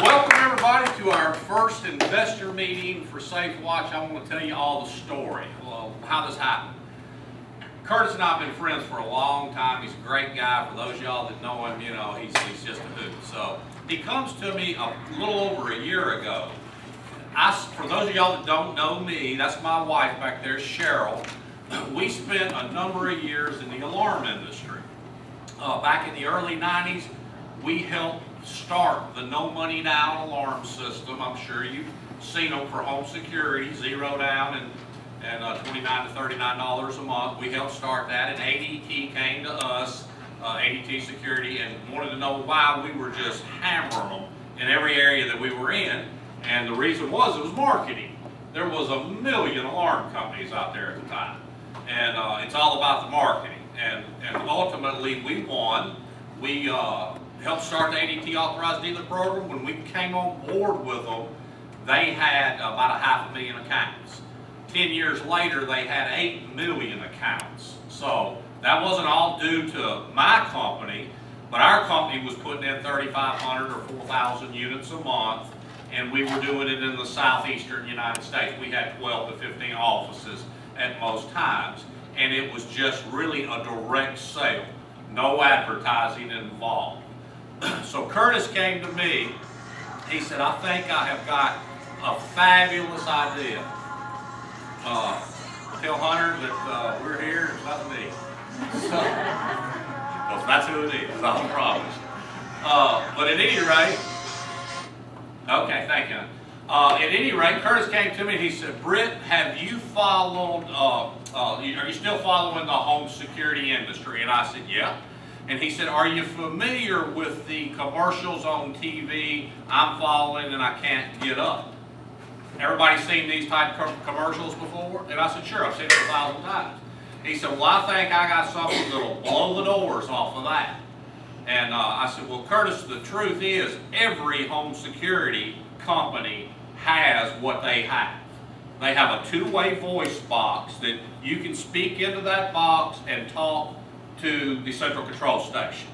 Welcome everybody to our first investor meeting for Safewatch. I want to tell you all the story, how this happened. Curtis and I have been friends for a long time. He's a great guy. For those of y'all that know him, you know, he's just a hoot. So he comes to me a little over a year ago. For those of y'all that don't know me, that's my wife back there, Cheryl. We spent a number of years in the alarm industry. Back in the early 90s, we helped start the no money down alarm system. I'm sure you've seen them for home security, 0 down and $29 to $39 a month. We helped start that, and ADT came to us, ADT Security, and wanted to know why we were just hammering them in every area that we were in. And the reason was it was marketing. There was a million alarm companies out there at the time, and it's all about the marketing. And ultimately we won. We helped start the ADT Authorized Dealer Program. When we came on board with them, they had about 500,000 accounts. 10 years later, they had 8 million accounts. So that wasn't all due to my company, but our company was putting in 3,500 or 4,000 units a month, and we were doing it in the southeastern United States. We had 12 to 15 offices at most times, and it was just really a direct sale, no advertising involved. So Curtis came to me. He said, I think I have got a fabulous idea. Tell Hunter that we're here, it's not me. So that's who it is, I promise. But at any rate, okay, thank you. At any rate, Curtis came to me and he said, Britt, have you followed, are you still following the home security industry? And I said, yeah. And he said, are you familiar with the commercials on TV I'm following and I can't get up? Everybody seen these type of commercials before? And I said, sure, I've seen it 1,000 times. He said, well, I think I got something that'll blow the doors off of that. And I said, well, Curtis, the truth is every home security company has what they have. They have a two-way voice box that you can speak into that box and talk to the central control station.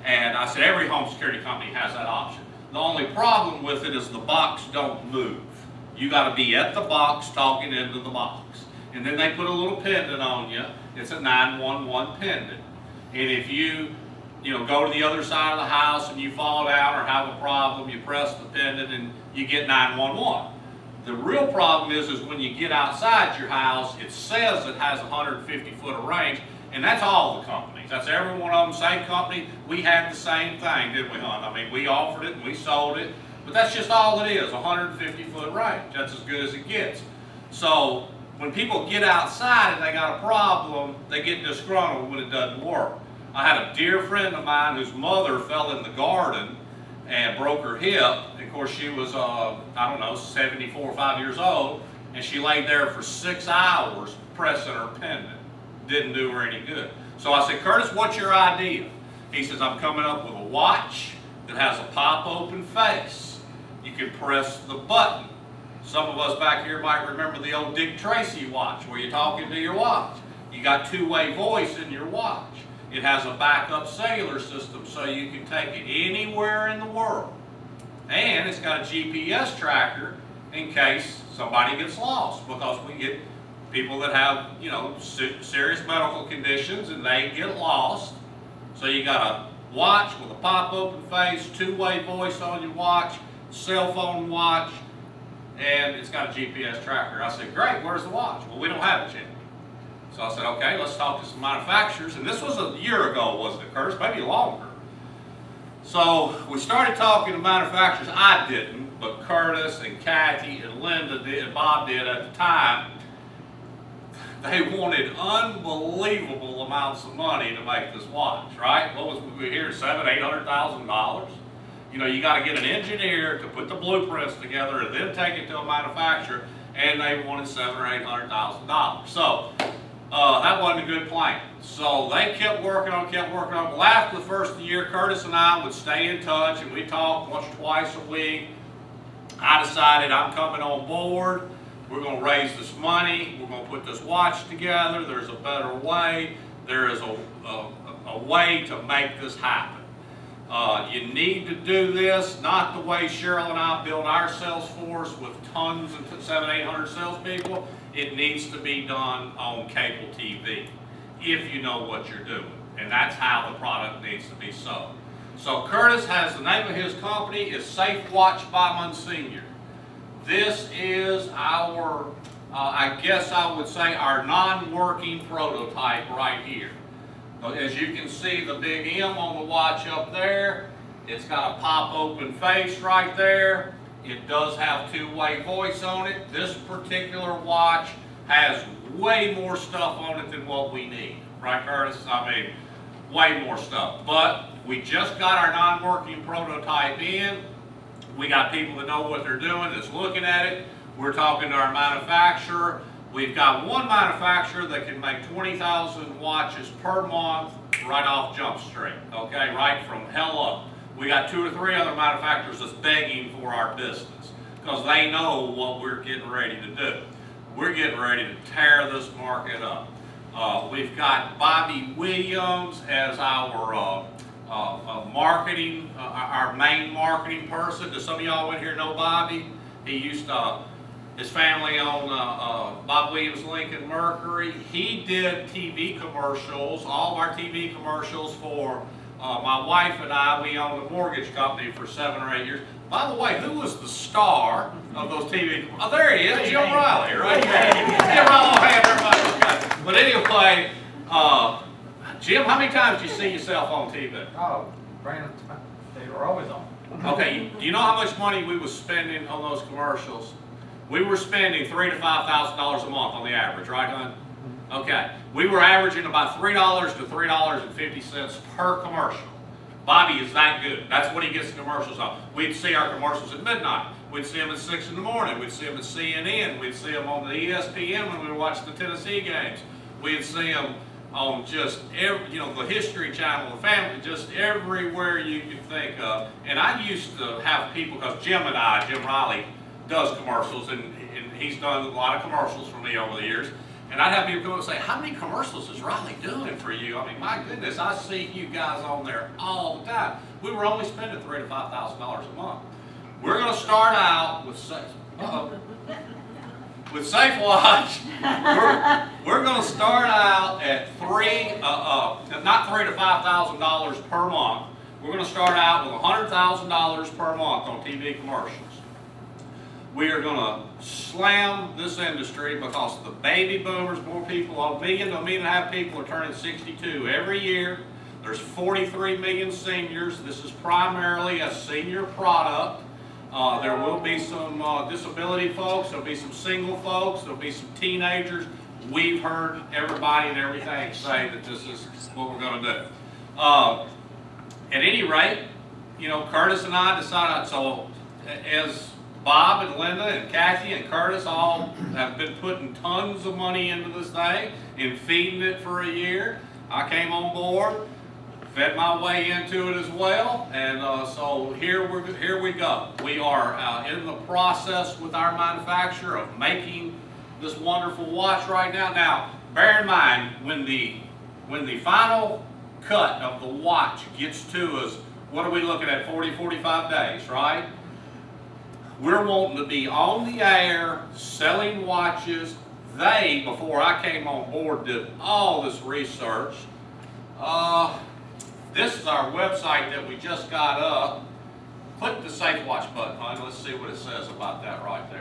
And I said, every home security company has that option. The only problem with it is the box don't move. You got to be at the box talking into the box. And then they put a little pendant on you. It's a 911 pendant. And if you go to the other side of the house and you fall down or have a problem, you press the pendant and you get 911. The real problem is when you get outside your house, it says it has 150 foot of range, and that's all the companies. That's every one of them, same company. We had the same thing, didn't we, hon? I mean, we offered it and we sold it, but that's just all it is, 150 foot range. That's as good as it gets. So when people get outside and they got a problem, they get disgruntled when it doesn't work. I had a dear friend of mine whose mother fell in the garden and broke her hip. Of course, she was, 74 or 5 years old, and she laid there for 6 hours pressing her pendant. Didn't do her any good. So I said, Curtis, what's your idea? He says, I'm coming up with a watch that has a pop-open face. You can press the button. Some of us back here might remember the old Dick Tracy watch where you're talking to your watch. You got two-way voice in your watch. It has a backup cellular system so you can take it anywhere in the world. And it's got a GPS tracker in case somebody gets lost, because we get people that have, serious medical conditions and they get lost. So you got a watch with a pop-open face, two-way voice on your watch, cell phone watch, and it's got a GPS tracker. I said, great, where's the watch? Well, we don't have it yet. So I said, okay, let's talk to some manufacturers. And this was a year ago, wasn't it, Curtis? Maybe longer. So we started talking to manufacturers. I didn't, but Curtis and Kathy and Linda did, and Bob did at the time. They wanted unbelievable amounts of money to make this watch, right? What was we here, $700,000-800,000? You got to get an engineer to put the blueprints together and then take it to a manufacturer, and they wanted $700,000 or $800,000. So that wasn't a good plan. So they kept working on it. Well, after the first of the year, Curtis and I would stay in touch, and we talked once or twice a week. I decided I'm coming on board. We're going to raise this money. We're going to put this watch together. There's a better way. There is a way to make this happen. You need to do this not the way Cheryl and I build our sales force with tons and 700-800 salespeople. It needs to be done on cable TV if you know what you're doing. And that's how the product needs to be sold. So Curtis has, the name of his company is Safewatch by Monsignor. This is our, I guess I would say, our non-working prototype right here. As you can see, the big M on the watch up there, it's got a pop-open face right there. It does have two-way voice on it. This particular watch has way more stuff on it than what we need. Right, Curtis? I mean, way more stuff. But we just got our non-working prototype in. We got people that know what they're doing, that's looking at it. We're talking to our manufacturer. We've got one manufacturer that can make 20,000 watches per month right off Jump Street, okay, right from hell up. We got 2 or 3 other manufacturers that's begging for our business because they know what we're getting ready to do. We're getting ready to tear this market up. We've got Bobby Williams as our marketing, our main marketing person. Do some of y'all in here know Bobby? He used to, his family owned Bob Williams Lincoln Mercury. He did TV commercials, all of our TV commercials for my wife and I. We owned a mortgage company for 7 or 8 years. By the way, who was the star of those TV? Oh, there he is, Jim Riley, right there. Jim Riley, hey, everybody. But anyway, Jim, how many times did you see yourself on TV? Oh, random. They were always on. Okay, do you know how much money we were spending on those commercials? We were spending $3,000 to $5,000 a month on the average, right, hon? Okay, we were averaging about $3 to $3.50 per commercial. Bobby is that good. That's what he gets the commercials on. We'd see our commercials at midnight. We'd see them at 6 in the morning. We'd see them at CNN. We'd see them on the ESPN when we were watching the Tennessee games. We'd see them on just every, the History Channel, the Family, just everywhere you can think of. And I used to have people, because Jim Riley, does commercials, and he's done a lot of commercials for me over the years. And I'd have people come and say, how many commercials is Riley doing for you? I mean, my goodness, I see you guys on there all the time. We were only spending $3,000 to $5,000 a month. We're going to start out with with Safewatch. We're going to start out at not $3,000 to $5,000 per month. We're going to start out with $100,000 per month on TV commercials. We are going to slam this industry because the baby boomers, more people, 1 million to 1.5 million people are turning 62 every year. There's 43 million seniors. This is primarily a senior product. There will be some disability folks. There'll be some single folks. There'll be some teenagers. We've heard everybody and everything say that this is what we're going to do. At any rate, Curtis and I decided, so as Bob and Linda and Kathy and Curtis all have been putting tons of money into this thing and feeding it for a year. I came on board, fed my way into it as well, and so here we go. We are in the process with our manufacturer of making this wonderful watch right now. Now, bear in mind, when the final cut of the watch gets to us, what are we looking at, 40, 45 days, right? We're wanting to be on the air, selling watches. They, before I came on board, did all this research. This is our website that we just got up. Click the Safewatch button, hon. Let's see what it says about that right there.